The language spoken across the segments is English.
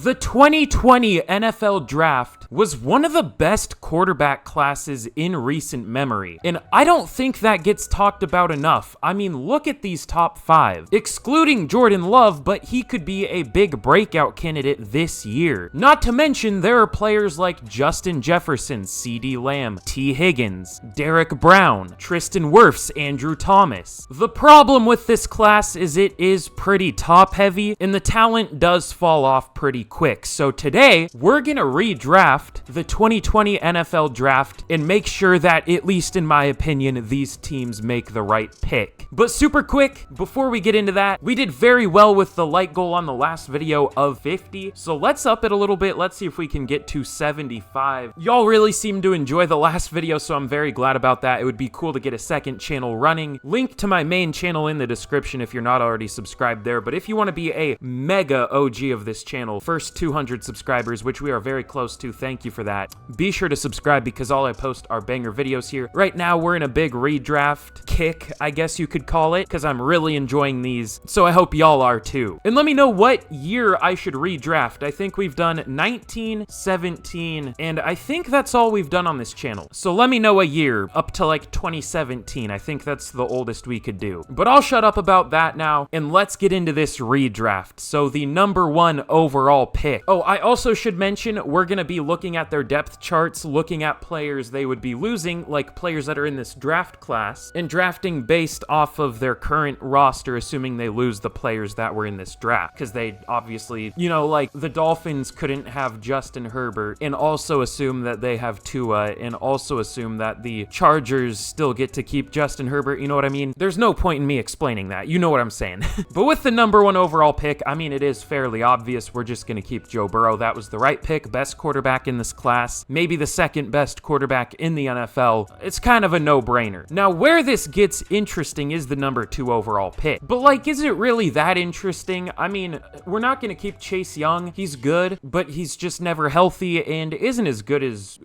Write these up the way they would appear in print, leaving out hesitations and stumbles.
The 2020 NFL Draft was one of the best quarterback classes in recent memory, and I don't think that gets talked about enough. I mean, look at these top 5, excluding Jordan Love, but he could be a big breakout candidate this year. Not to mention, there are players like Justin Jefferson, CeeDee Lamb, T. Higgins, Derek Brown, Tristan Wirfs, Andrew Thomas. The problem with this class is it is pretty top heavy, and the talent does fall off pretty quick. So today, we're gonna redraft the 2020 NFL Draft and make sure that, at least in my opinion, these teams make the right pick. But super quick, before we get into that, we did very well with the like goal on the last video of 50, so let's up it a little bit. Let's see if we can get to 75. Y'all really seem to enjoy the last video, so I'm very glad about that. It would be cool to get a second channel running. Link to my main channel in the description if you're not already subscribed there, but if you want to be a mega OG of this channel, first 200 subscribers, which we are very close to, thank you for that. Be sure to subscribe because all I post are banger videos here. Right now, we're in a big redraft kick, I guess you could call it, because I'm really enjoying these, so I hope y'all are too. And let me know what year I should redraft. I think we've done 19, 17, and I think that's all we've done on this channel. So let me know a year, up to like 2017. I think that's the oldest we could do. But I'll shut up about that now, and let's get into this redraft. So the number 1 overall pick. Oh, I also should mention, we're gonna be looking at their depth charts, looking at players they would be losing, like players that are in this draft class, and drafting based off of their current roster, assuming they lose the players that were in this draft. Because they obviously, you know, like the Dolphins couldn't have Justin Herbert, and also assume that they have Tua, and also assume that the Chargers still get to keep Justin Herbert, you know what I mean? There's no point in me explaining that, you know what I'm saying. But with the number 1 overall pick, I mean, it is fairly obvious we're just gonna keep Joe Burrow. That was the right pick, best quarterback in this class, maybe the second best quarterback in the NFL. It's kind of a no-brainer. Now, where this gets interesting is the number 2 overall pick. But like, is it really that interesting? I mean, we're not gonna keep Chase Young. He's good, but he's just never healthy and isn't as good as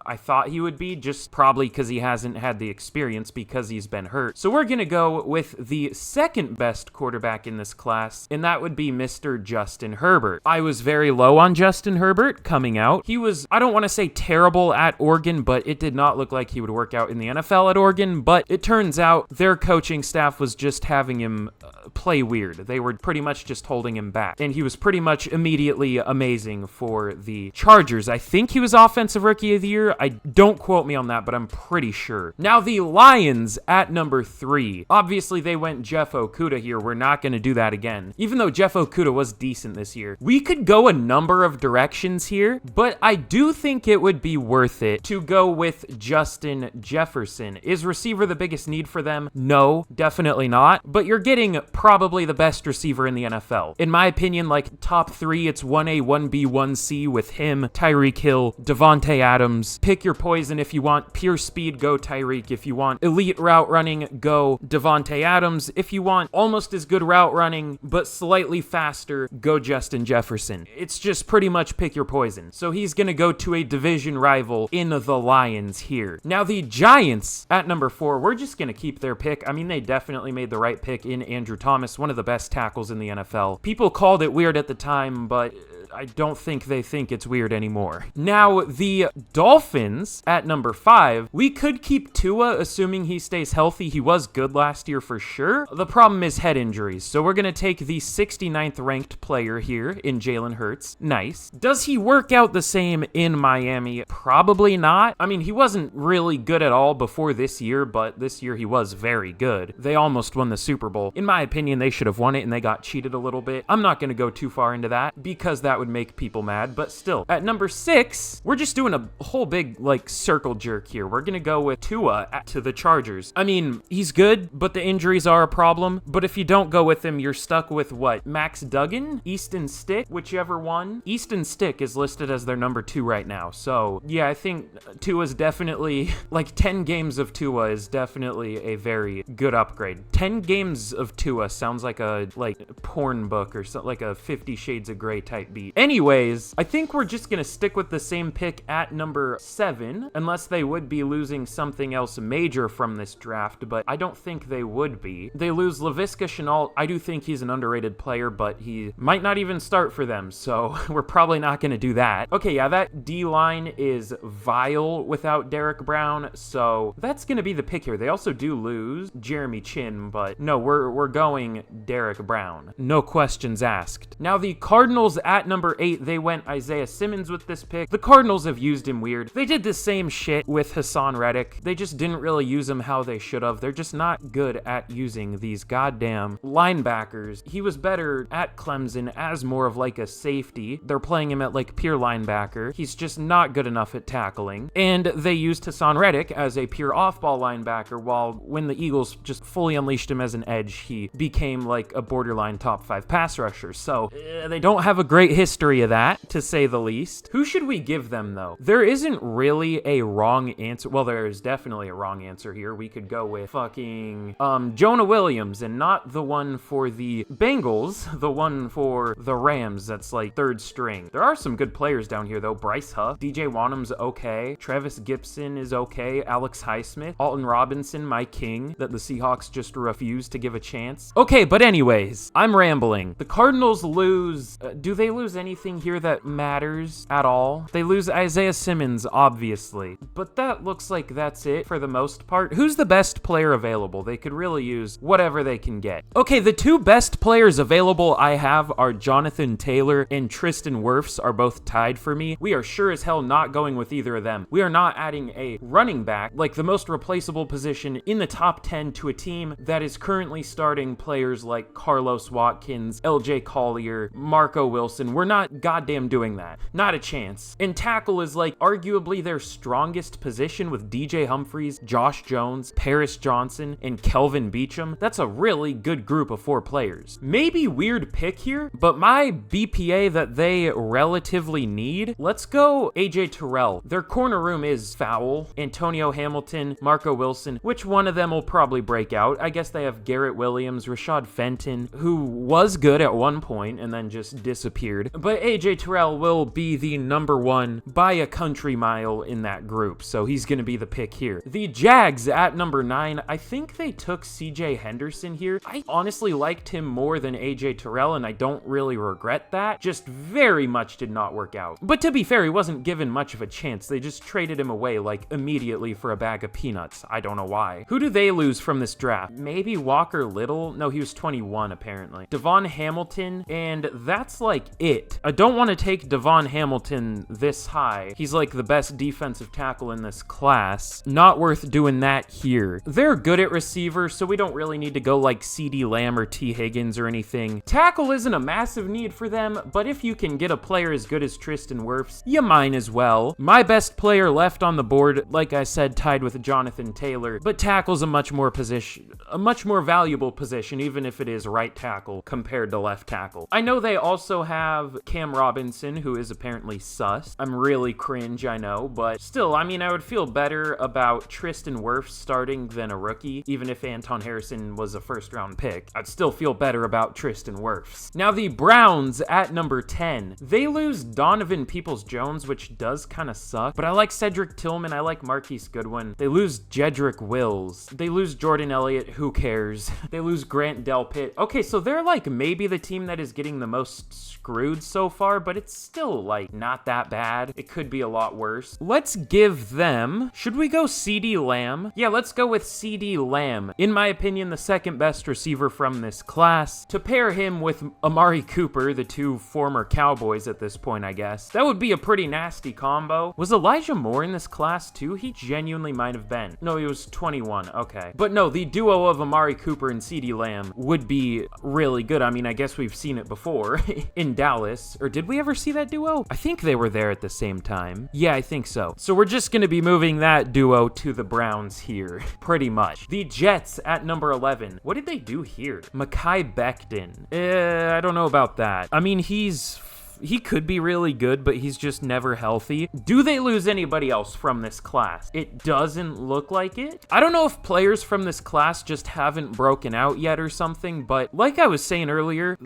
I thought he would be, just probably because he hasn't had the experience because he's been hurt. So we're gonna go with the second best quarterback in this class, and that would be Mr. Justin Herbert. I was very low on Justin Herbert coming out. He was, I don't want to say terrible at Oregon, but it did not look like he would work out in the NFL at Oregon, but it turns out their coaching staff was just having him play weird. They were pretty much just holding him back, and he was pretty much immediately amazing for the Chargers. I think he was Offensive Rookie of the Year. I don't quote me on that, but I'm pretty sure. Now, the Lions at number 3. Obviously, they went Jeff Okudah here. We're not going to do that again. Even though Jeff Okudah was decent this year. We could go a number of directions here, but I do think it would be worth it to go with Justin Jefferson. Is receiver the biggest need for them? No, definitely not. But you're getting probably the best receiver in the NFL. In my opinion, like top 3, it's 1A, 1B, 1C with him, Tyreek Hill, Davante Adams. Pick your poison. If you want pure speed, go Tyreek. If you want elite route running, go Davante Adams. If you want almost as good route running, but slightly faster, go Justin Jefferson. It's just pretty much pick your poison. So he's gonna go to a division rival in the Lions here. Now the Giants at number 4, we're just gonna keep their pick. I mean, they definitely made the right pick in Andrew Thomas, one of the best tackles in the NFL. People called it weird at the time, but I don't think they think it's weird anymore. Now, the Dolphins at number 5, we could keep Tua, assuming he stays healthy. He was good last year for sure. The problem is head injuries, so we're going to take the 69th ranked player here in Jalen Hurts. Nice. Does he work out the same in Miami? Probably not. I mean, he wasn't really good at all before this year, but this year he was very good. They almost won the Super Bowl. In my opinion, they should have won it, and they got cheated a little bit. I'm not going to go too far into that because that would make people mad, but still. At number 6, we're just doing a whole big, like, circle jerk here. We're gonna go with Tua to the Chargers. I mean, he's good, but the injuries are a problem. But if you don't go with him, you're stuck with what? Max Duggan? Easton Stick? Whichever one. Easton Stick is listed as their number 2 right now. So, yeah, I think Tua's definitely, like, 10 games of Tua is definitely a very good upgrade. 10 games of Tua sounds like a, like, porn book or something, like a 50 Shades of Grey type beat. crazy. Anyways, I think we're just gonna stick with the same pick at number 7, unless they would be losing something else major from this draft, but I don't think they would be. They lose Laviska Shenault. I do think he's an underrated player, but he might not even start for them, so we're probably not gonna do that. Okay, yeah, that D-line is vile without Derek Brown, so that's gonna be the pick here. They also do lose Jeremy Chin, but no, we're going Derek Brown. No questions asked. Now the Cardinals at number 8, they went Isaiah Simmons with this pick. The Cardinals have used him weird. They did the same shit with Hassan Reddick. They just didn't really use him how they should have. They're just not good at using these goddamn linebackers. He was better at Clemson as more of like a safety. They're playing him at like pure linebacker. He's just not good enough at tackling. And they used Hassan Reddick as a pure off-ball linebacker, while when the Eagles just fully unleashed him as an edge, he became like a borderline top 5 pass rusher. So they don't have a great history of that, to say the least. Who should we give them, though? There isn't really a wrong answer. Well, there is definitely a wrong answer here. We could go with fucking Jonah Williams, and not the one for the Bengals, the one for the Rams that's like 3rd string. There are some good players down here, though. Bryce Huff, DJ Wanham's okay. Travis Gibson is okay. Alex Highsmith, Alton Robinson, my king, that the Seahawks just refused to give a chance. Okay, but anyways, I'm rambling. The Cardinals lose. Do they lose anything here that matters at all? They lose Isaiah Simmons, obviously, but that looks like that's it for the most part. Who's the best player available? They could really use whatever they can get. Okay, the 2 best players available I have are Jonathan Taylor and Tristan Wirfs, are both tied for me. We are sure as hell not going with either of them. We are not adding a running back, like the most replaceable position in the top 10, to a team that is currently starting players like Carlos Watkins, LJ Collier, Marco Wilson. We're not goddamn doing that. Not a chance. And tackle is like arguably their strongest position with DJ Humphries, Josh Jones, Paris Johnson, and Kelvin Beachum. That's a really good group of 4 players. Maybe weird pick here, but my BPA that they relatively need, let's go AJ Terrell. Their corner room is foul. Antonio Hamilton, Marco Wilson. Which one of them will probably break out? I guess they have Garrett Williams, Rashad Fenton, who was good at one point and then just disappeared. But AJ Terrell will be the number 1 by a country mile in that group, so he's going to be the pick here. The Jags at number 9, I think they took CJ Henderson here. I honestly liked him more than AJ Terrell, and I don't really regret that. Just very much did not work out. But to be fair, he wasn't given much of a chance. They just traded him away like immediately for a bag of peanuts. I don't know why. Who do they lose from this draft? Maybe Walker Little? No, he was 21 apparently. Devon Hamilton, and that's like it. I don't want to take Devon Hamilton this high. He's like the best defensive tackle in this class. Not worth doing that here. They're good at receiver, so we don't really need to go like CeeDee Lamb or T. Higgins or anything. Tackle isn't a massive need for them, but if you can get a player as good as Tristan Wirfs, you might as well. My best player left on the board, like I said, tied with Jonathan Taylor, but tackle's a much more valuable position, even if it is right tackle compared to left tackle. I know they also have Cam Robinson, who is apparently sus. I'm really cringe, I know, but still, I mean, I would feel better about Tristan Wirfs starting than a rookie, even if Anton Harrison was a 1st-round pick. I'd still feel better about Tristan Wirfs. Now, the Browns at number 10. They lose Donovan Peoples-Jones, which does kind of suck, but I like Cedric Tillman. I like Marquise Goodwin. They lose Jedrick Wills. They lose Jordan Elliott. Who cares? They lose Grant Delpit. Okay, so they're like maybe the team that is getting the most screwed so far, but it's still like not that bad. It could be a lot worse. Let's give them, should we go CeeDee Lamb? Yeah, let's go with CeeDee Lamb. In my opinion, the 2nd best receiver from this class. To pair him with Amari Cooper, the 2 former Cowboys at this point, I guess. That would be a pretty nasty combo. Was Elijah Moore in this class too? He genuinely might have been. No, he was 21. Okay. But no, the duo of Amari Cooper and CeeDee Lamb would be really good. I mean, I guess we've seen it before in Dallas. Or did we ever see that duo? I think they were there at the same time. Yeah, I think so. So we're just going to be moving that duo to the Browns here, pretty much. The Jets at number 11. What did they do here? Mekhi Becton. I don't know about that. I mean, he's he could be really good, but he's just never healthy. Do they lose anybody else from this class? It doesn't look like it. I don't know if players from this class just haven't broken out yet or something, but like I was saying earlier,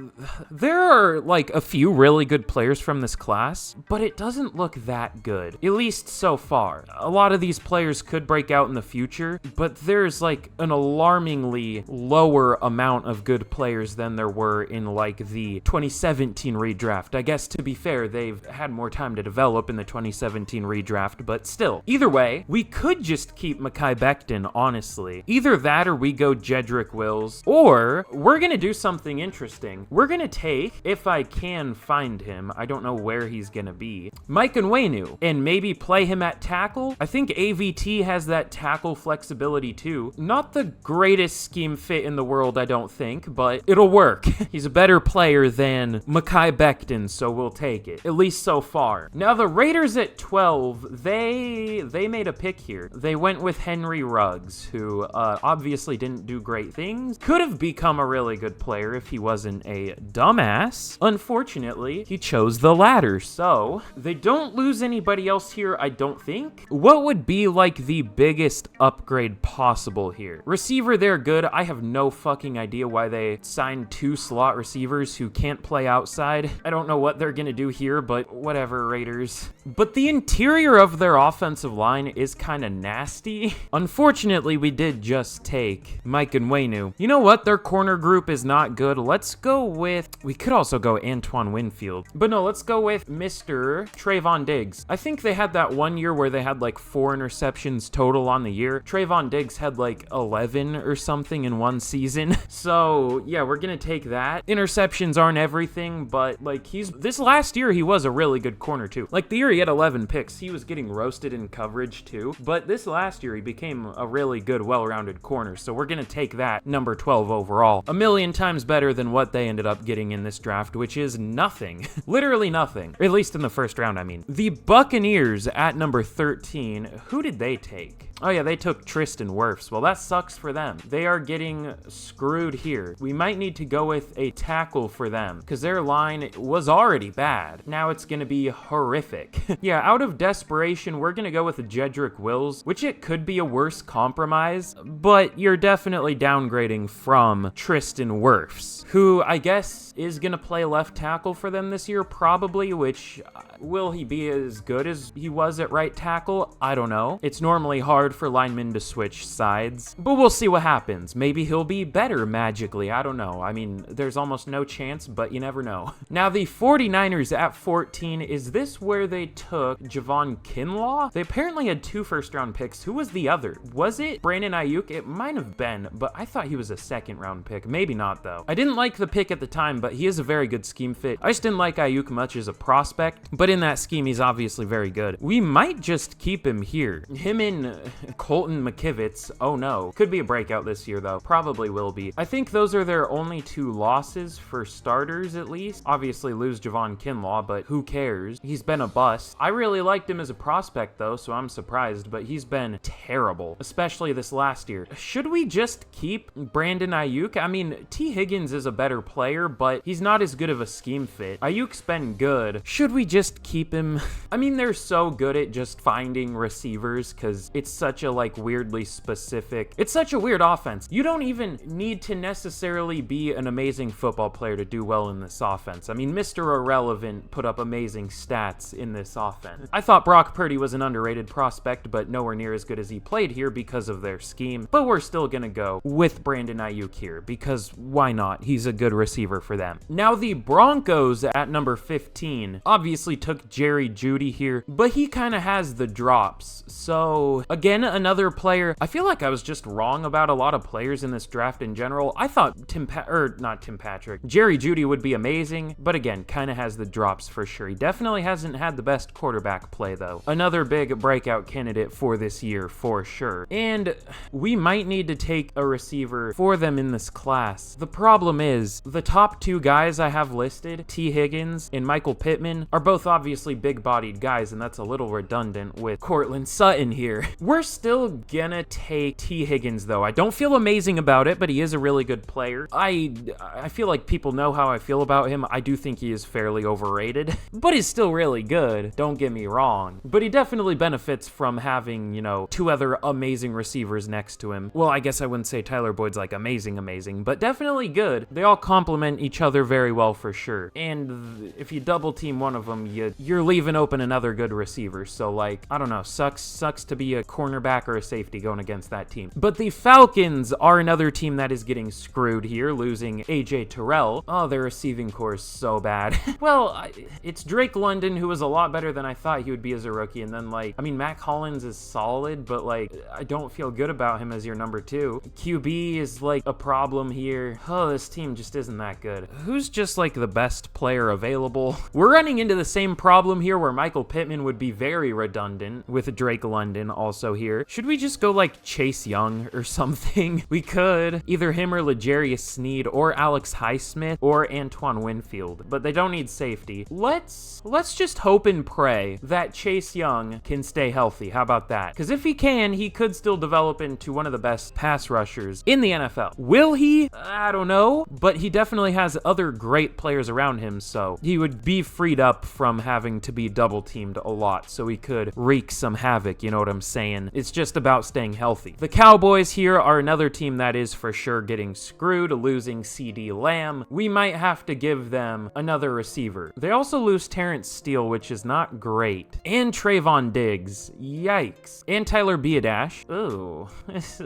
there are like a few really good players from this class, but it doesn't look that good, at least so far. A lot of these players could break out in the future, but there's like an alarmingly lower amount of good players than there were in like the 2017 redraft. I guess to be fair, they've had more time to develop in the 2017 redraft, but still. Either way, we could just keep Mekhi Becton, honestly. Either that or we go Jedrick Wills, or we're gonna do something interesting. We're gonna take, if I can find him, I don't know where he's gonna be, Mike Onwenu, and maybe play him at tackle. I think AVT has that tackle flexibility too. Not the greatest scheme fit in the world, I don't think, but it'll work. He's a better player than Mekhi Becton, so we'll take it, at least so far. Now the Raiders at 12, they made a pick here. They went with Henry Ruggs, who obviously didn't do great things. Could have become a really good player if he wasn't a dumbass. Unfortunately, he chose the latter, so they don't lose anybody else here, I don't think. What would be like the biggest upgrade possible here? Receiver, they're good. I have no fucking idea why they signed 2 slot receivers who can't play outside. I don't know what they're gonna do here, but whatever, Raiders. But the interior of their offensive line is kind of nasty. Unfortunately, we did just take Mike Onwenu. You know what? Their corner group is not good. Let's go with... We could also go Antoine Winfield. But no, let's go with Mr. Trayvon Diggs. I think they had that one year where they had like 4 interceptions total on the year. Trayvon Diggs had like 11 or something in one season. So yeah, we're gonna take that. Interceptions aren't everything, but like this last year he was a really good corner too. Like the year he had 11 picks, he was getting roasted in coverage too. But this last year he became a really good, well-rounded corner. So we're gonna take that, number 12 overall. A million times better than what they ended up getting in this draft, which is nothing. Literally nothing. Or at least in the first round, I mean. The Buccaneers at number 13, who did they take? Oh yeah, they took Tristan Wirfs. Well, that sucks for them. They are getting screwed here. We might need to go with a tackle for them because their line was already bad. Now it's going to be horrific. Yeah, out of desperation, we're going to go with Jedrick Wills, which it could be a worse compromise, but you're definitely downgrading from Tristan Wirfs, who I guess is going to play left tackle for them this year, probably, which will he be as good as he was at right tackle? I don't know. It's normally hard for linemen to switch sides, but we'll see what happens. Maybe he'll be better magically. I don't know. I mean, there's almost no chance, but you never know. Now, the 49ers at 14, is this where they took Javon Kinlaw? They apparently had 2 first-round picks. Who was the other? Was it Brandon Ayuk? It might have been, but I thought he was a second-round pick. Maybe not, though. I didn't like the pick at the time, but he is a very good scheme fit. I just didn't like Ayuk much as a prospect, but in that scheme, he's obviously very good. We might just keep him here. Him and Colton McKivitz, oh no. Could be a breakout this year, though. Probably will be. I think those are their only 2 losses for starters, at least. Obviously lose Javon Kinlaw, but who cares? He's been a bust. I really liked him as a prospect, though, so I'm surprised, but he's been terrible, especially this last year. Should we just keep Brandon Ayuk? I mean, T. Higgins is a better player, but he's not as good of a scheme fit. Ayuk's been good. Should we just keep him? I mean, they're so good at just finding receivers because it's such a like weirdly specific, it's such a weird offense. You don't even need to necessarily be an amazing football player to do well in this offense. I mean, Mr. Irrelevant put up amazing stats in this offense. I thought Brock Purdy was an underrated prospect, but nowhere near as good as he played here because of their scheme. But we're still gonna go with Brandon Ayuk here because why not? He's a good receiver for them. Now the Broncos at number 15 obviously took Jerry Jeudy here, but he kind of has the drops. So again, another player. I feel like I was just wrong about a lot of players in this draft in general. I thought Jerry Jeudy would be amazing, but again, kind of has the drops for sure. He definitely hasn't had the best quarterback play though. Another big breakout candidate for this year for sure. And we might need to take a receiver for them in this class. The problem is the top 2 guys I have listed, T. Higgins and Michael Pittman, are both obviously big-bodied guys, and that's a little redundant with Courtland Sutton here. We're still gonna take T. Higgins though. I don't feel amazing about it, but he is a really good player. I feel like people know how I feel about him. I do think he is fairly overrated, but he's still really good, don't get me wrong. But he definitely benefits from having, you know, two other amazing receivers next to him. Well, I guess I wouldn't say Tyler Boyd's like amazing, but definitely good. They all complement each other very well for sure. And if you double team one of them, you're leaving open another good receiver. So like, I don't know, sucks to be a cornerback or a safety going against that team. But the Falcons are another team that is getting screwed here, losing AJ Terrell. Oh, their receiving core is so bad. Well, it's Drake London, who was a lot better than I thought he would be as a rookie. And then like, I mean, Matt Collins is solid, but like, I don't feel good about him as your number 2. QB is like a problem here. Oh, this team just isn't that good. Who's just like the best player available? We're running into the same problem here where Michael Pittman would be very redundant with Drake London also here. Should we just go like Chase Young or something? We could. Either him or L'Jarius Sneed or Alex Highsmith or Antoine Winfield, but they don't need safety. Let's just hope and pray that Chase Young can stay healthy. How about that? Because if he can, he could still develop into one of the best pass rushers in the NFL. Will he? I don't know, but he definitely has other great players around him, so he would be freed up from having to be double teamed a lot, so he could wreak some havoc, you know what I'm saying? It's just about staying healthy. The Cowboys here are another team that is for sure getting screwed, losing CeeDee Lamb. We might have to give them another receiver. They also lose Terrence Steele, which is not great, and Trayvon Diggs. Yikes. And Tyler Biadasz. Ooh.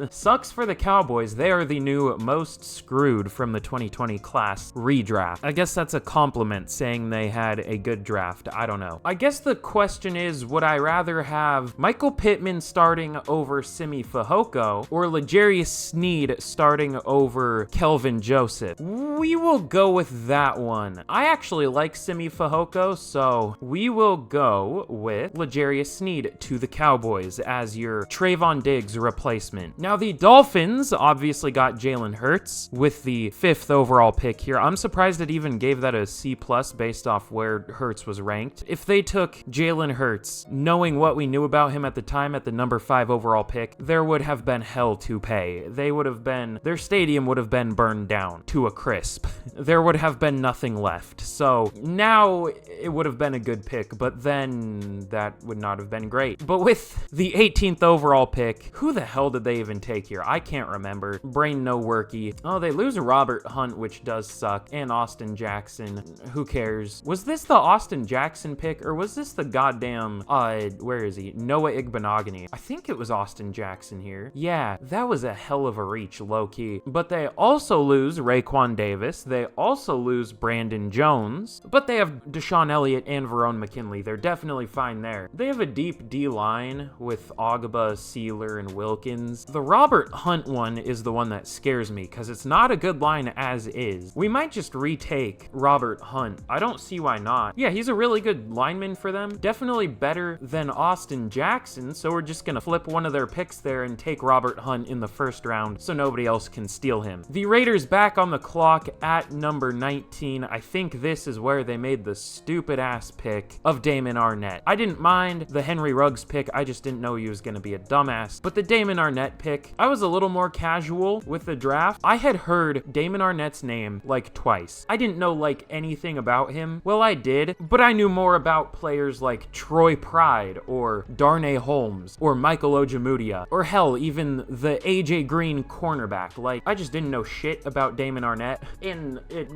Sucks for the Cowboys. They are the new most screwed from the 2020 class redraft. I guess that's a compliment saying they had a good draft. I don't know. I guess the question is, would I rather have Michael Pittman starting over Simi Fehoko or L'Jarius Sneed starting over Kelvin Joseph? We will go with that one. I actually like Simi Fehoko, so we will go with L'Jarius Sneed to the Cowboys as your Trayvon Diggs replacement. Now, the Dolphins obviously got Jalen Hurts with the 5th overall pick here. I'm surprised it even gave that a C+ based off where Hurts was ranked. If they took Jalen Hurts, knowing what we knew about him at the time at the number 5 overall pick, there would have been hell to pay. Their stadium would have been burned down to a crisp. There would have been nothing left. So now it would have been a good pick, but then that would not have been great. But with the 18th overall pick, who the hell did they even take here? I can't remember. Brain no worky. Oh, they lose Robert Hunt, which does suck, and Austin Jackson. Who cares? Was this the Austin Jackson pick, or was this the goddamn, where is he? Noah Igbenogany. I think it was Austin Jackson here. Yeah, that was a hell of a reach, low-key. But they also lose Raekwon Davis. They also lose Brandon Jones. But they have Deshaun Elliott and Verone McKinley. They're definitely fine there. They have a deep D-line with Ogba, Sealer, and Wilkins. The Robert Hunt one is the one that scares me because it's not a good line as is. We might just retake Robert Hunt. I don't see why not. Yeah, he's a really good lineman for them. Definitely better than Austin Jackson, so we're just gonna flip one of their picks there and take Robert Hunt in the first round so nobody else can steal him. The Raiders back on the clock at number 19. I think this is where they made the stupid ass pick of Damon Arnett. I didn't mind the Henry Ruggs pick, I just didn't know he was gonna be a dumbass. But the Damon Arnett pick, I was a little more casual with the draft. I had heard Damon Arnett's name like twice. I didn't know like anything about him. Well, I did, but I knew more about players like Troy Pride or Darnay Holmes or Michael Ojemudia or hell, even the AJ Green cornerback. Like, I just didn't know shit about Damon Arnett, and it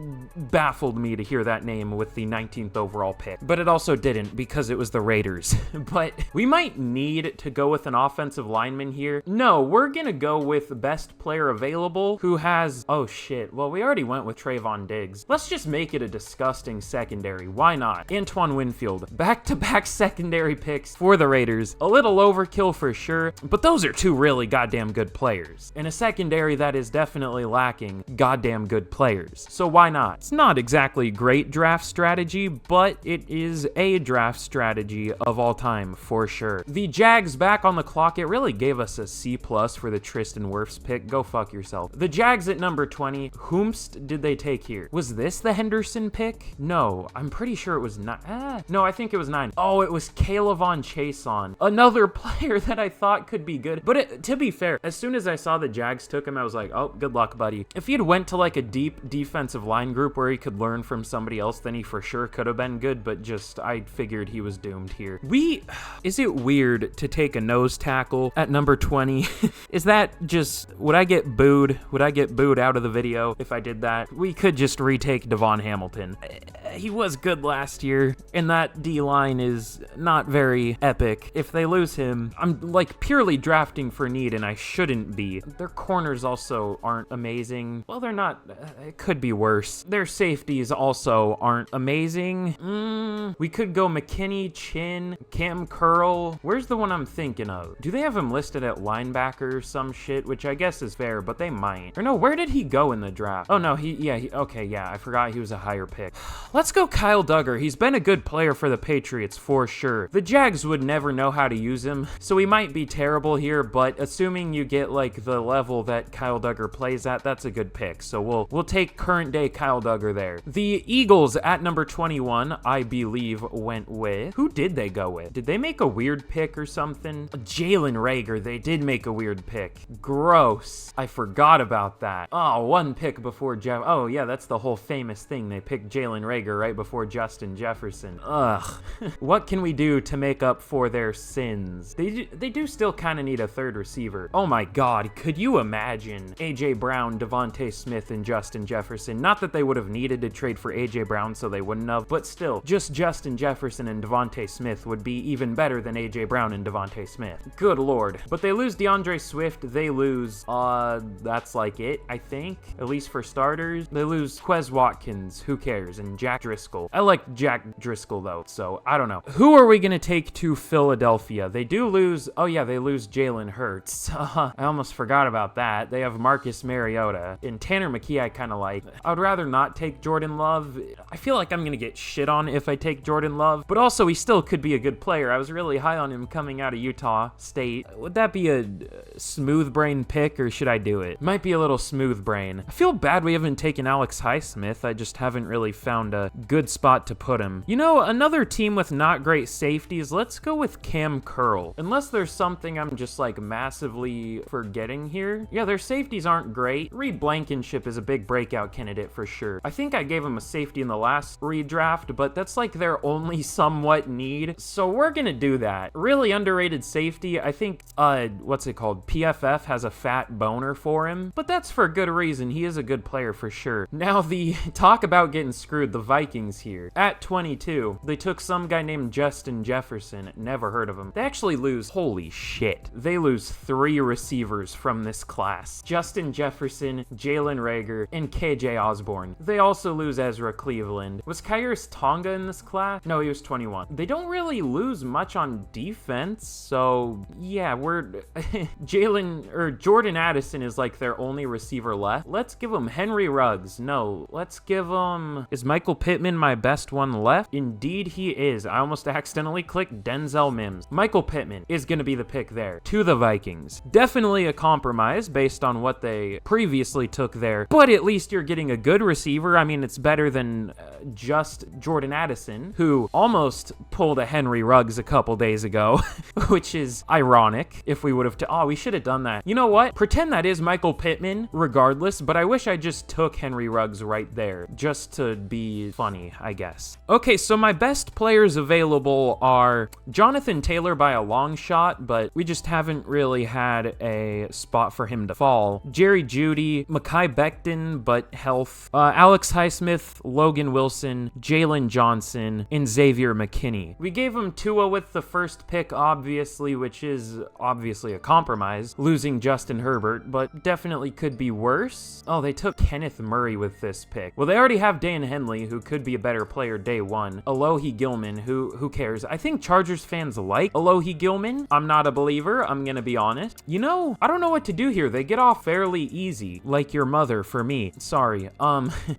baffled me to hear that name with the 19th overall pick. But it also didn't because it was the Raiders. But we might need to go with an offensive lineman here. No, we're gonna go with best player available who has, oh shit, well, we already went with Trayvon Diggs. Let's just make it a disgusting secondary. Why not? Antoine Winfield. Back-to-back secondary picks for the Raiders. A little overkill for sure, but those are two really goddamn good players. In a secondary that is definitely lacking goddamn good players. So why not? It's not exactly great draft strategy, but it is a draft strategy of all time for sure. The Jags back on the clock. It really gave us a C+ for the Tristan Wirfs pick. Go fuck yourself. The Jags at number 20. Whomst did they take here? Was this the Henderson pick? No, I'm pretty sure it was not. No, I think it was 9. Oh, it was Kayvon Chason. Another player that I thought could be good. But to be fair, as soon as I saw the Jags took him, I was like, oh, good luck, buddy. If he'd went to like a deep defensive line group where he could learn from somebody else, then he for sure could have been good, but just, I figured he was doomed here. Is it weird to take a nose tackle at number 20? Is that just, would I get booed? Would I get booed out of the video if I did that? We could just retake Devon Hamilton. He was good last year, and that D-line is not very epic. If they lose him, I'm like purely drafting for need, and I shouldn't be. Their corners also aren't amazing. Well, they're not, it could be worse. Their safeties also aren't amazing. We could go McKinney, Chin, Cam Curl. Where's the one I'm thinking of? Do they have him listed at linebacker or some shit, which I guess is fair, but they might. Or no, where did he go in the draft? Oh no, okay, yeah, I forgot he was a higher pick. Let's go Kyle Duggar. He's been a good player for the Patriots for sure. The Jags would never know how to use him, so he might be terrible here, but assuming you get like the level that Kyle Duggar plays at, that's a good pick. So we'll take current day Kyle Duggar there. The Eagles at number 21, I believe, went with, who did they go with? Did they make a weird pick or something? Jalen Reagor. They did make a weird pick. Gross. I forgot about that. Oh, one pick before Jeff. Oh yeah, that's the whole famous thing. They picked Jalen Reagor right before Justin Jefferson. Ugh. What can we do to make up for their sins? They do still kind of need a third receiver. Oh my god, could you imagine AJ Brown, Devontae Smith, and Justin Jefferson? Not that they would have needed to trade for AJ Brown, so they wouldn't have, but still, just Justin Jefferson and Devontae Smith would be even better than AJ Brown and Devontae Smith. Good lord. But they lose DeAndre Swift. They lose, that's like it, I think. At least for starters. They lose Quez Watkins. Who cares? And Jack Driscoll. I like Jack Driscoll though, so I don't know. Who are we gonna take to Philadelphia? They do lose, oh yeah, they lose Jalen Hurts. I almost forgot about that. They have Marcus Mariota. And Tanner McKee I kind of like. I would rather not take Jordan Love. I feel like I'm gonna get shit on if I take Jordan Love, but also he still could be a good player. I was really high on him coming out of Utah State. Would that be a smooth brain pick, or should I do it? Might be a little smooth brain. I feel bad we haven't taken Alex Highsmith. I just haven't really found a good spot to put him. You know, another team with not great safeties, let's go with Cam Curl. Unless there's something I'm just like massively forgetting here. Yeah, their safeties aren't great. Reed Blankenship is a big breakout candidate for sure. I think I gave him a safety in the last redraft, but that's like their only somewhat need. So we're gonna do that. Really underrated safety. I think, what's it called? PFF has a fat boner for him, but that's for good reason. He is a good player for sure. Now the talk about getting screwed, the Vikings here. At 22, they took some guy named Justin Jefferson. Never heard of him. They actually lose, holy shit. They lose 3 receivers from this class. Justin Jefferson, Jalen Reagor, and KJ Osborne. They also lose Ezra Cleveland. Was Khyiris Tonga in this class? No, he was 21. They don't really lose much on defense, so yeah, Jordan Addison is like their only receiver left. Let's give him Henry Ruggs. No, let's give him, is Michael Pittman my best one left? Indeed he is. I almost accidentally clicked Denzel Mims. Michael Pittman is gonna be the pick there to the Vikings. Definitely a compromise based on what they previously took there, but at least you're getting a good receiver. I mean, it's better than just Jordan Addison, who almost pulled a Henry Ruggs a couple days ago, which is ironic. If we would have, we should have done that. You know what? Pretend that is Michael Pittman regardless, but I wish I just took Henry Ruggs right there, just to be funny, I guess. Okay, so my best players available are Jonathan Taylor by a long shot, but we just haven't really had a spot for him to fall. Jerry Jeudy, Mekhi Becton, but health. Alex Highsmith, Logan Wilson, Jalen Johnson, and Xavier McKinney. We gave him Tua with the first pick, obviously, which is obviously a compromise, losing Justin Herbert, but definitely could be worse. Oh, they took Kenneth Murray with this pick. Well, they already have Dan Henley, who could be a better player day one. Alohi Gilman, who cares? I think Chargers fans like Alohi Gilman. I'm not a believer, I'm gonna be honest. You know, I don't know what to do here. They get off fairly easy, like your mother for me. Sorry.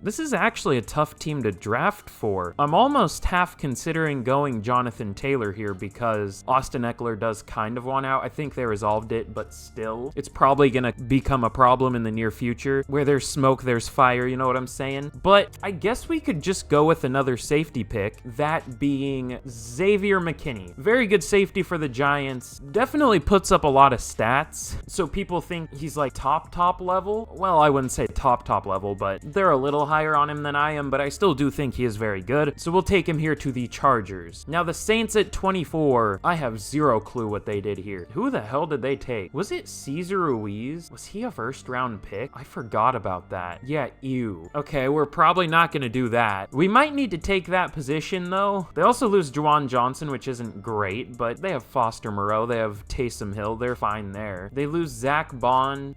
This is actually a tough team to draft for. I'm almost half considering going Jonathan Taylor here because Austin Eckler does kind of want out. I think they resolved it, but still, it's probably gonna become a problem in the near future. Where there's smoke, there's fire, you know what I'm saying? But I guess we could just go with another safety pick, that being Xavier McKinney. Very good safety for the Giants. Definitely puts up a lot of stats, so people think he's like top level. Well, I wouldn't say top level, but they're a little higher on him than I am, but I still do think he is very good, so we'll take him here to the Chargers. Now the Saints at 24, I have zero clue what they did here. Who the hell did they take? Was it Cesar Ruiz? Was he a first round pick? I forgot about that. Yeah, ew. Okay, we're probably not gonna do that. We might need to take that position though. They also lose Juwan Johnson, which isn't great, but they have Foster Moreau, they have Taysom Hill, they're fine there. They lose Zach Bond.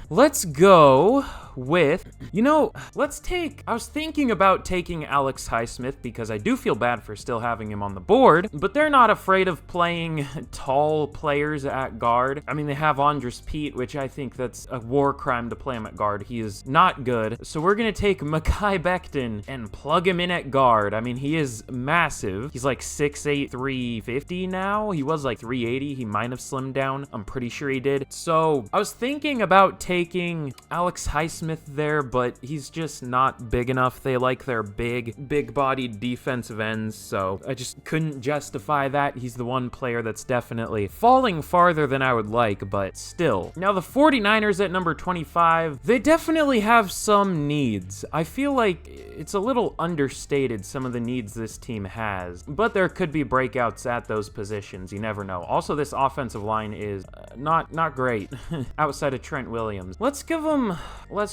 Let's go with, I was thinking about taking Alex Highsmith because I do feel bad for still having him on the board, but they're not afraid of playing tall players at guard. I mean, they have Andres Pete, which I think that's a war crime to play him at guard. He is not good. So we're going to take Mekhi Becton and plug him in at guard. I mean, he is massive. He's like 6'8", 350 now. He was like 380. He might have slimmed down. I'm pretty sure he did. So I was thinking about taking Alex Highsmith there, but he's just not big enough. They like their big-bodied defensive ends, so I just couldn't justify that. He's the one player that's definitely falling farther than I would like, but still. Now the 49ers at number 25, they definitely have some needs. I feel like it's a little understated, some of the needs this team has, but there could be breakouts at those positions. You never know. Also, this offensive line is not great outside of Trent Williams. Let's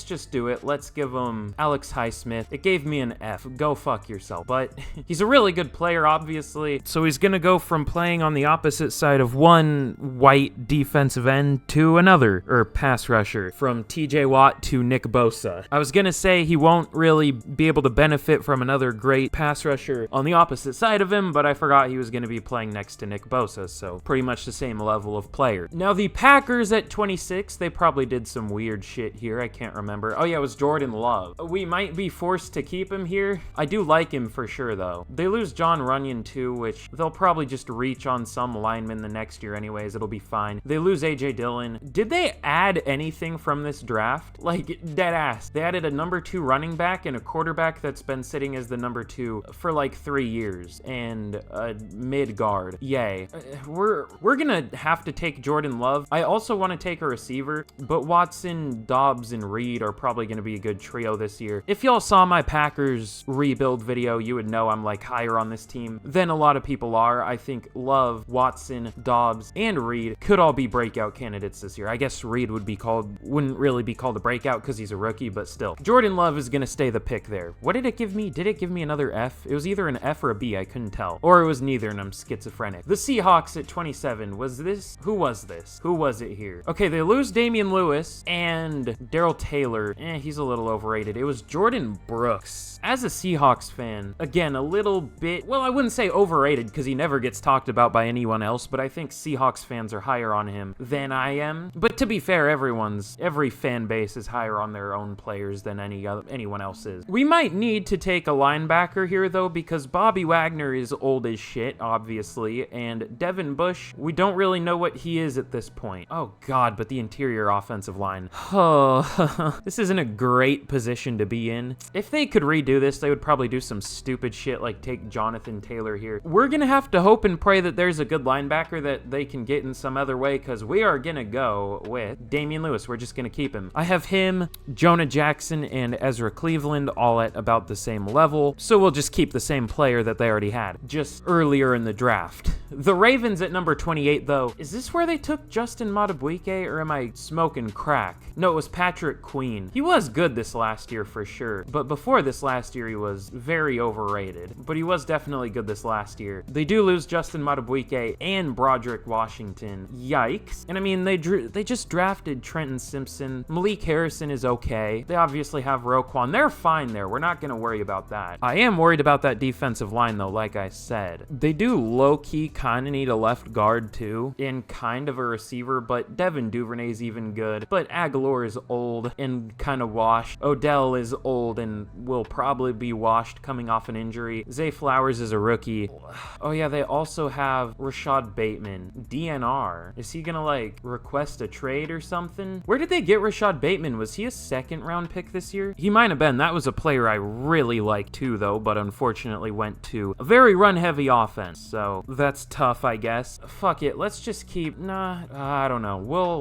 just do it. Let's give him Alex Highsmith. It gave me an F. Go fuck yourself. But he's a really good player, obviously. So he's going to go from playing on the opposite side of one white defensive end to another, or pass rusher, from TJ Watt to Nick Bosa. I was going to say he won't really be able to benefit from another great pass rusher on the opposite side of him, but I forgot he was going to be playing next to Nick Bosa, so pretty much the same level of player. Now the Packers at 26, they probably did some weird shit here. I can't remember. Oh yeah, it was Jordan Love. We might be forced to keep him here. I do like him for sure though. They lose John Runyon too, which they'll probably just reach on some lineman the next year anyways. It'll be fine. They lose AJ Dillon. Did they add anything from this draft? Like, dead ass. They added a number 2 running back and a quarterback that's been sitting as the number 2 for like 3 years, and a mid guard. Yay. We're gonna have to take Jordan Love. I also want to take a receiver, but Watson, Dobbs, and Reed are probably going to be a good trio this year. If y'all saw my Packers rebuild video, you would know I'm like higher on this team than a lot of people are. I think Love, Watson, Dobbs, and Reed could all be breakout candidates this year. I guess Reed wouldn't really be called a breakout because he's a rookie, but still. Jordan Love is going to stay the pick there. What did it give me? Did it give me another F? It was either an F or a B, I couldn't tell. Or it was neither and I'm schizophrenic. The Seahawks at 27, who was this? Who was it here? Okay, they lose Damian Lewis and Darrell Taylor. He's a little overrated. It was Jordan Brooks. As a Seahawks fan, again, a little bit, well, I wouldn't say overrated because he never gets talked about by anyone else, but I think Seahawks fans are higher on him than I am. But to be fair, every fan base is higher on their own players than anyone else is. We might need to take a linebacker here though, because Bobby Wagner is old as shit, obviously, and Devin Bush, we don't really know what he is at this point. Oh god, but the interior offensive line. Oh, this isn't a great position to be in. If they could redo this, they would probably do some stupid shit like take Jonathan Taylor here. We're gonna have to hope and pray that there's a good linebacker that they can get in some other way, because we are gonna go with Damian Lewis. We're just gonna keep him. I have him, Jonah Jackson, and Ezra Cleveland all at about the same level, so we'll just keep the same player that they already had, just earlier in the draft. The Ravens at number 28, though. Is this where they took Justin Madubuike, or am I smoking crack? No, it was Patrick Queen. He was good this last year for sure, but before this last year, he was very overrated. But he was definitely good this last year. They do lose Justin Madubuike and Broderick Washington. Yikes. And I mean, they just drafted Trenton Simpson. Malik Harrison is okay. They obviously have Roquan. They're fine there. We're not going to worry about that. I am worried about that defensive line, though, like I said. They do low-key kind of need a left guard, too, and kind of a receiver, but Devin Duvernay's even good. But Aguilar is old and kind of washed. Odell is old and will probably be washed coming off an injury. Zay Flowers is a rookie. Oh, yeah, they also have Rashad Bateman. DNR. Is he gonna, like, request a trade or something? Where did they get Rashad Bateman? Was he a second-round pick this year? He might have been. That was a player I really liked, too, though, but unfortunately went to a very run-heavy offense, so that's tough, I guess. Fuck it, let's just keep, I don't know.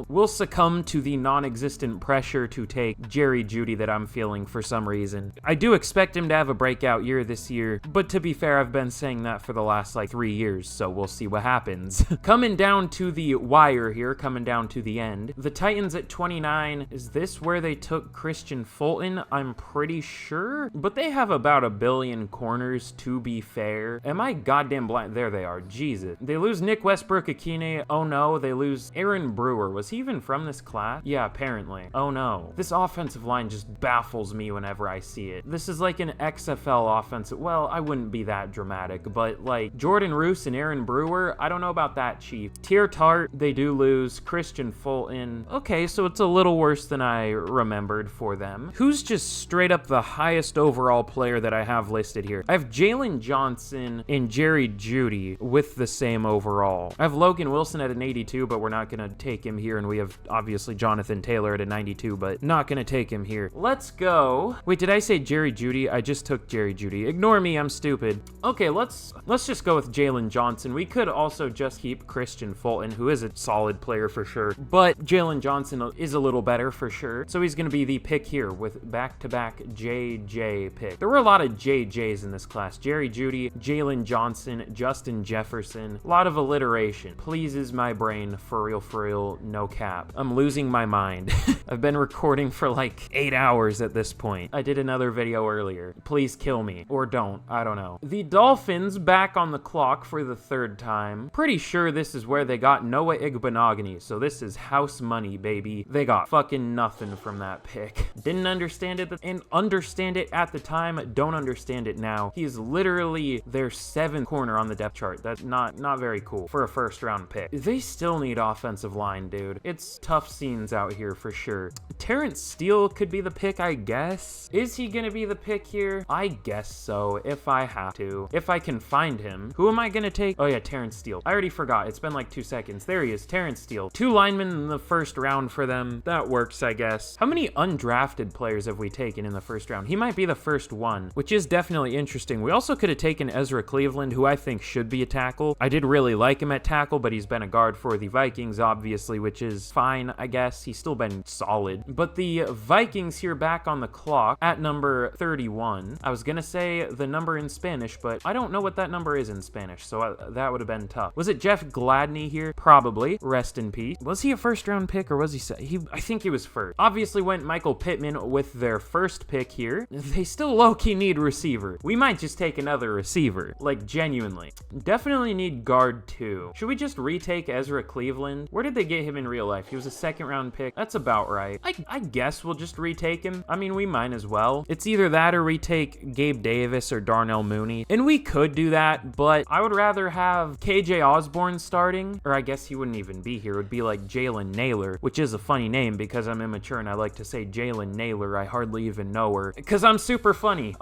We'll succumb to the non-existent pressure to take Jerry Jeudy that I'm feeling for some reason. I do expect him to have a breakout year this year, but to be fair, I've been saying that for the last like 3 years, so we'll see what happens. Coming down to the wire here, coming down to the end. The Titans at 29, is this where they took Christian Fulton? I'm pretty sure, but they have about 1 billion corners, to be fair. Am I goddamn blind? There they are, Jesus. They lose Nick Westbrook-Ikhine. Oh no, they lose Aaron Brewer. Was he even from this class? Yeah, apparently. Oh no. This offensive line just baffles me whenever I see it. This is like an XFL offensive, well, I wouldn't be that dramatic, but like Jordan Roos and Aaron Brewer, I don't know about that, Chief. Tier Tart, they do lose Christian Fulton. Okay, so it's a little worse than I remembered for them. Who's just straight up the highest overall player that I have listed here? I have Jalen Johnson and Jerry Jeudy with the same overall. I have Logan Wilson at an 82, but we're not going to take him here, and we have obviously Jonathan Taylor at a 92, but not going to take him here. Let's go. Wait, did I say Jerry Jeudy? I just took Jerry Jeudy. Ignore me, I'm stupid. Okay, let's just go with Jalen Johnson. We could also just keep Christian Fulton, who is a solid player for sure, but Jalen Johnson is a little better for sure. So he's going to be the pick here with back-to-back JJ pick. There were a lot of JJs in this class. Jerry Jeudy, Jalen Johnson, Justin Jefferson. A lot of alliteration. Pleases my brain, for real, no cap. I'm losing my mind. I've been recording for like 8 hours at this point. I did another video earlier. Please kill me. Or don't. I don't know. The Dolphins back on the clock for the 3rd time. Pretty sure this is where they got Noah Igbenogany, so this is house money, baby. They got fucking nothing from that pick. Didn't understand it and understand it at the time, don't understand it now. He's literally their 7th corner on the depth chart. That's not very cool for a 1st round pick. They still need offensive line, dude. It's tough scenes out here for sure. Terrence Steele could be the pick, I guess. Is he gonna be the pick here? I guess so, if I have to. If I can find him. Who am I gonna take? Oh yeah, Terrence Steele. I already forgot. It's been like 2 seconds. There he is, Terrence Steele. 2 linemen in the 1st round for them. That works, I guess. How many undrafted players have we taken in the 1st round? He might be the first one, which is definitely interesting. We also could have taken Ezra Cleveland, who I think should be a tackle. I did really like him at tackle, but he's been a guard for the Vikings, obviously, which is fine, I guess. He's still been solid. But the Vikings here back on the clock at number 31. I was gonna say the number in Spanish, but I don't know what that number is in Spanish, so that would have been tough. Was it Jeff Gladney here? Probably. Rest in peace. Was he a 1st round pick, or was he I think he was 1st. Obviously went Michael Pittman with their 1st pick here. They still low-key need receiver. We might just take another receiver, like genuinely. Definitely need guard too. Should we just retake Ezra Cleveland? Where did they get him in real life? He was a 2nd round pick. That's about right. I guess we'll just retake him. I mean, we might as well. It's either that or retake Gabe Davis or Darnell Mooney. And we could do that, but I would rather have KJ Osborne starting, or I guess he wouldn't even be here. It would be like Jalen Naylor, which is a funny name because I'm immature and I like to say Jalen Naylor. I hardly even know her because I'm super funny.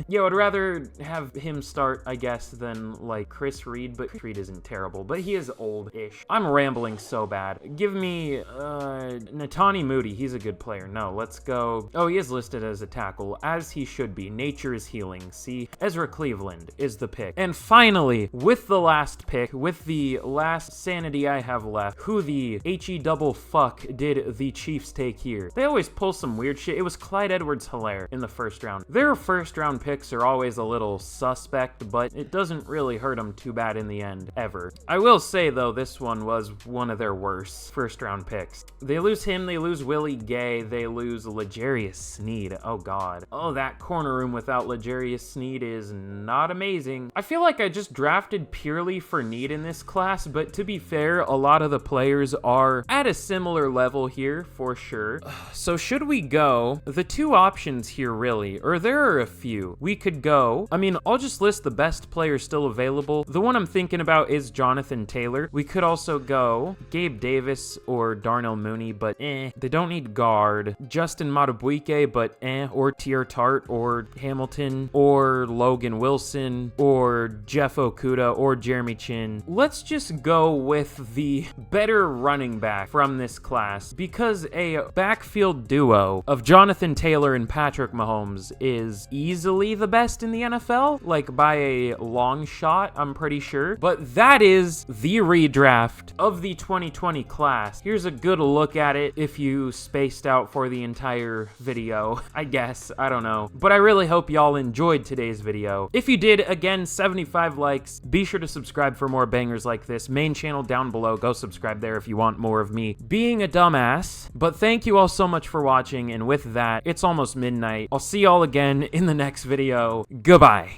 Yeah, I'd rather have him start, I guess, than like Chris Reed, but Chris Reed isn't terrible, but he is old-ish. I'm rambling so bad. Give me Netani Moody. He's a good player. No, let's go. Oh, he is listed as a tackle, as he should be. Nature is healing. See, Ezra Cleveland is the pick. And finally, with the last pick, with the last sanity I have left, who the double fuck did the Chiefs take here? They always pull some weird shit. It was Clyde Edwards-Helaire in the 1st round. Their 1st round picks are always a little suspect, but it doesn't really hurt them too bad in the end, ever. I will say, though, this one was one of their worst 1st round picks. They lose him, they lose Willie Gay, they lose L'Jarius Sneed. Oh, God. Oh, that corner room without L'Jarius Sneed is not amazing. I feel like I just drafted purely for need in this class, but to be fair, a lot of the players are at a similar level here, for sure. So should we go? The 2 options here, really, or there are a few. We could go, I mean, I'll just list the best players still available. The one I'm thinking about is Jonathan Taylor. We could also go Gabe Davis or Darnell Mooney, but they don't need guard. Justin Madubuike, but or Tier Tart or Hamilton or Logan Wilson or Jeff Okudah or Jeremy Chin. Let's just go with the better running back from this class, because a backfield duo of Jonathan Taylor and Patrick Mahomes is easily the best in the NFL, like by a long shot, I'm pretty sure. sure. But that is the redraft of the 2020 class. Here's a good look at it if you spaced out for the entire video, I guess. I don't know. But I really hope y'all enjoyed today's video. If you did, again, 75 likes. Be sure to subscribe for more bangers like this. Main channel down below. Go subscribe there if you want more of me being a dumbass. But thank you all so much for watching, and with that, it's almost midnight. I'll see y'all again in the next video. Goodbye.